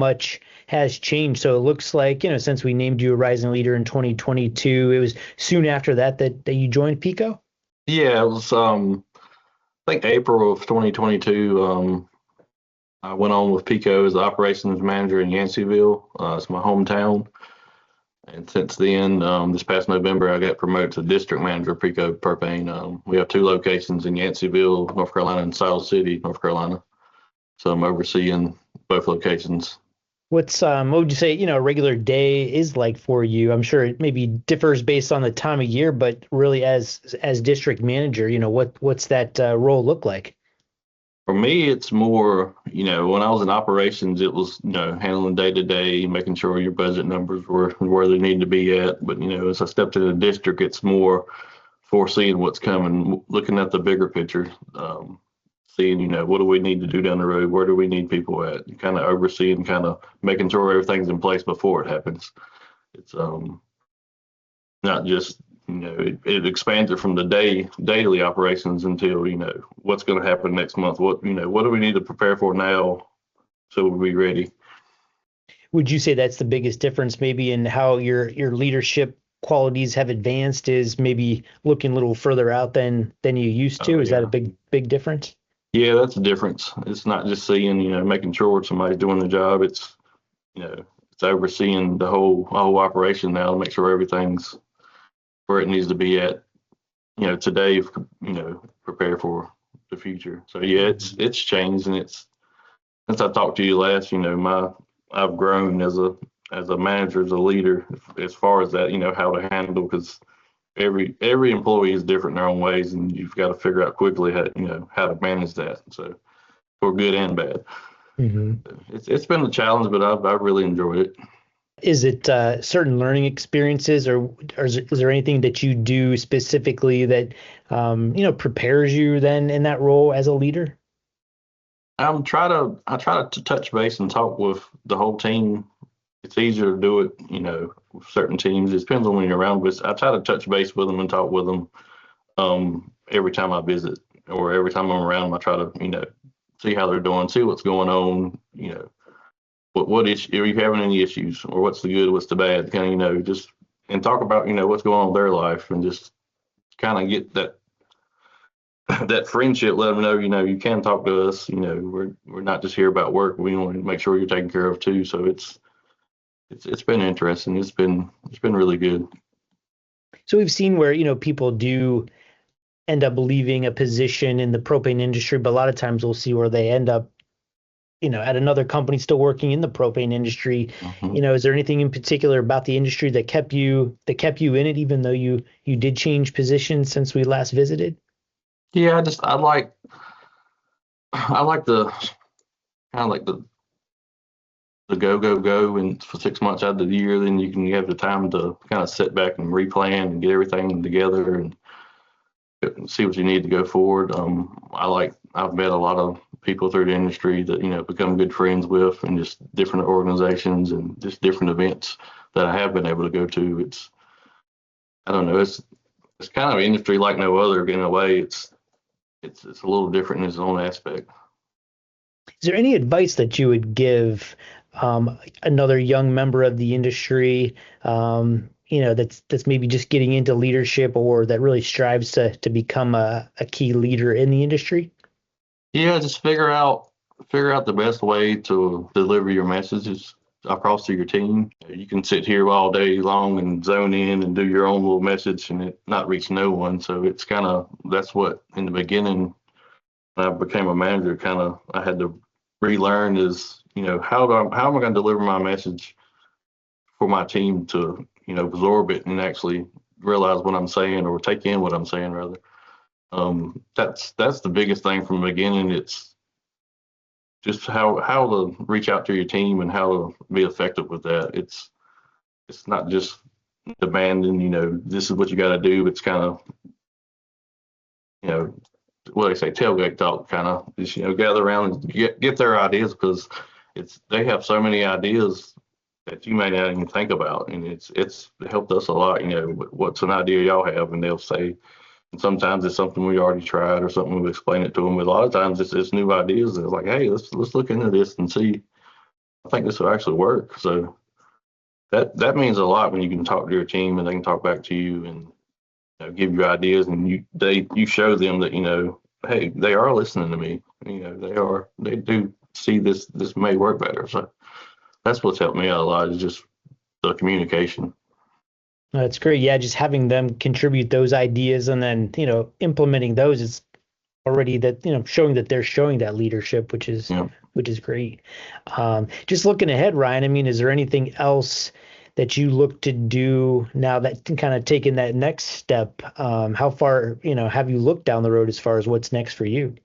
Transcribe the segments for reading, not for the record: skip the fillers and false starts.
much has changed. So it looks like, since we named you a rising leader in 2022, it was soon after that you joined Pico. Yeah, it was I think April of 2022. I went on with Pico as the operations manager in Yanceyville. It's my hometown. And since then, this past November, I got promoted to district manager of Pico Propane. We have two locations in Yanceyville, North Carolina, and Siler City, North Carolina. So I'm overseeing both locations. What would you say, a regular day is like for you? I'm sure it maybe differs based on the time of year, but really as district manager, what's that role look like? For me, it's more, when I was in operations, it was, handling day to day, making sure your budget numbers were where they need to be at. But, as I stepped into the district, it's more foreseeing what's coming, looking at the bigger picture, seeing, what do we need to do down the road? Where do we need people at? Kind of overseeing, kind of making sure everything's in place before it happens. It's not just, it expands it from the daily operations until, what's going to happen next month. What do we need to prepare for now so we'll be ready? Would you say that's the biggest difference maybe in how your leadership qualities have advanced, is maybe looking a little further out than you used to? Is that a big difference? Yeah, that's a difference. It's not just seeing, making sure somebody's doing the job. It's, it's overseeing the whole operation now to make sure everything's where it needs to be at, today, prepare for the future. So yeah, it's changed, and it's, since I talked to you last, I've grown as a manager, as a leader, as far as that, how to handle, because every employee is different in their own ways, and you've got to figure out quickly how to manage that. So for good and bad. Mm-hmm. It's been a challenge, but I've really enjoyed it. Is it certain learning experiences, or is there anything that you do specifically that prepares you then in that role as a leader? I try to touch base and talk with the whole team. It's easier to do it, with certain teams. It depends on when you're around, but I try to touch base with them and talk with them every time I visit, or every time I'm around them. I try to, see how they're doing, see what's going on, what issue, are you having any issues, or what's the good, what's the bad, kind of, just, and talk about, what's going on in their life, and just kind of get that friendship, let them know, you can talk to us, we're not just here about work. We want to make sure you're taken care of too. So it's been interesting. It's been really good. So we've seen where, people do end up leaving a position in the propane industry, but a lot of times we'll see where they end up, at another company still working in the propane industry. Mm-hmm. Is there anything in particular about the industry that kept you in it, even though you did change positions since we last visited? Yeah, I like the kind of like the go, and for 6 months out of the year, then you have the time to kind of sit back and replan and get everything together and see what you need to go forward. I've met a lot of people through the industry that, become good friends with, and just different organizations and just different events that I have been able to go to. I don't know, it's kind of an industry like no other in a way. It's a little different in its own aspect. Is there any advice that you would give another young member of the industry, that's maybe just getting into leadership, or that really strives to become a key leader in the industry? Yeah, just figure out the best way to deliver your messages across to your team. You can sit here all day long and zone in and do your own little message and it not reach no one. So it's kind of, that's what in the beginning when I became a manager, kind of I had to relearn is, how am I going to deliver my message for my team to, absorb it and actually realize what I'm saying, or take in what I'm saying rather. That's the biggest thing from the beginning. It's just how to reach out to your team and how to be effective with that. It's not just demanding, this is what you got to do. It's kind of, what they say, tailgate talk, kind of just, gather around and get their ideas, because they have so many ideas that you may not even think about. And it's helped us a lot, what's an idea y'all have? And they'll say, and sometimes it's something we already tried or something, we explain it to them. But a lot of times it's new ideas. They're like, hey, let's look into this and see I think this will actually work. So that means a lot when you can talk to your team and they can talk back to you and give you ideas, and you show them that hey, they are listening to me. They do see this may work better. So that's what's helped me out a lot is just the communication. That's great. Yeah, just having them contribute those ideas and then, implementing those is already that, showing that they're showing that leadership, Yeah. which is great. Just looking ahead, Ryan, I mean, is there anything else that you look to do now that kind of taking that next step? How far, have you looked down the road as far as what's next for you?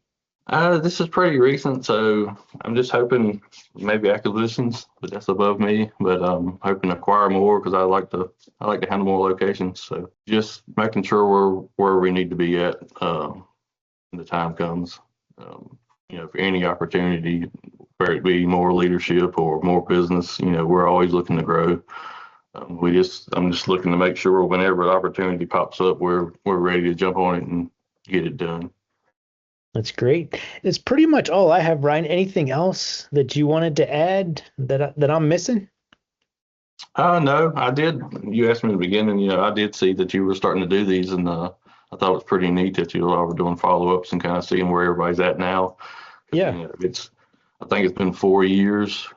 This is pretty recent, so I'm just hoping maybe acquisitions, but that's above me. But hoping to acquire more because I like to handle more locations. So just making sure we're where we need to be at when the time comes. For any opportunity, whether it be more leadership or more business, we're always looking to grow. I'm just looking to make sure whenever the opportunity pops up, we're ready to jump on it and get it done. That's great. It's pretty much all I have, Ryan. Anything else that you wanted to add that I'm missing? No, I did. You asked me in the beginning. I did see that you were starting to do these, and I thought it was pretty neat that you all were doing follow-ups and kind of seeing where everybody's at now. Because Yeah. I think it's been 4 years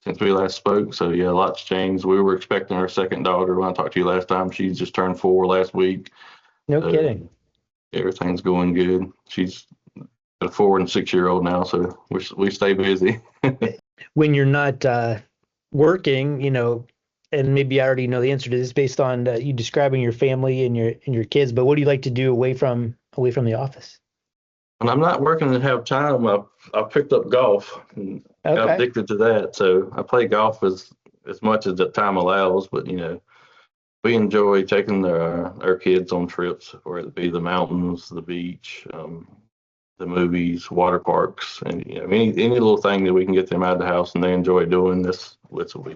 since we last spoke. So yeah, a lot's changed. We were expecting our second daughter when I talked to you last time. She's just turned 4 last week. No So kidding. everything's going good. She's a 4 and 6 year old now, so we stay busy. When you're not working, and maybe I already know the answer to this based on you describing your family and your kids, but what do you like to do away from the office? When I'm not working and have time, I picked up golf and got Okay. addicted to that. So I play golf as much as the time allows. But we enjoy taking our kids on trips, whether it be the mountains, the beach, the movies, water parks, and any little thing that we can get them out of the house and they enjoy doing. This what we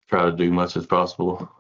try to do much as possible.